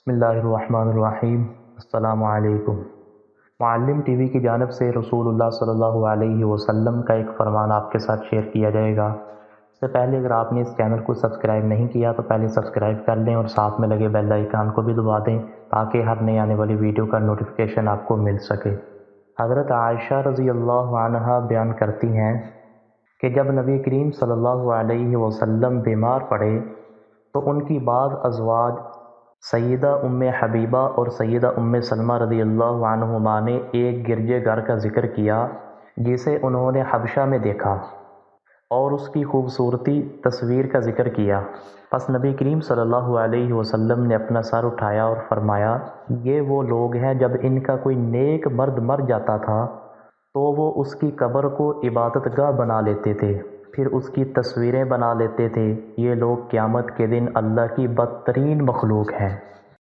बिस्मिल्लाहिर्रहमानिर्रहीम। अस्सलामु अलैकुम। मुअल्लिम टीवी की जानिब से रसूलुल्लाह सल्लल्लाहु अलैहि वसल्लम का एक फ़रमान आपके साथ शेयर किया जाएगा। इससे पहले अगर आपने इस चैनल को सब्सक्राइब नहीं किया तो पहले सब्सक्राइब कर लें और साथ में लगे बेल आइकन को भी दबा दें ताकि हर नई आने वाली वीडियो का नोटिफिकेशन आपको मिल सके। हज़रत आयशा रज़ी अल्लाह अन्हा बयान करती हैं कि जब नबी करीम सल्लल्लाहु अलैहि वसल्लम बीमार पड़े तो उनकी बाद अज़वाज सैयदा उम्मे हबीबा और सैयदा उम्मे सलमा रज़ी अल्लाह अन्हुमा ने एक गिरजे घर का ज़िक्र किया जिसे उन्होंने हबशा में देखा और उसकी खूबसूरती तस्वीर का ज़िक्र किया। बस नबी करीम सल्लल्लाहु अलैहि वसल्लम ने अपना सर उठाया और फरमाया, ये वो लोग हैं जब इनका कोई नेक मर्द मर जाता था तो वो उसकी कब्र को इबादतगाह बना लेते थे, फिर उसकी तस्वीरें बना लेते थे। ये लोग क़यामत के दिन अल्लाह की बदतरीन मखलूक हैं।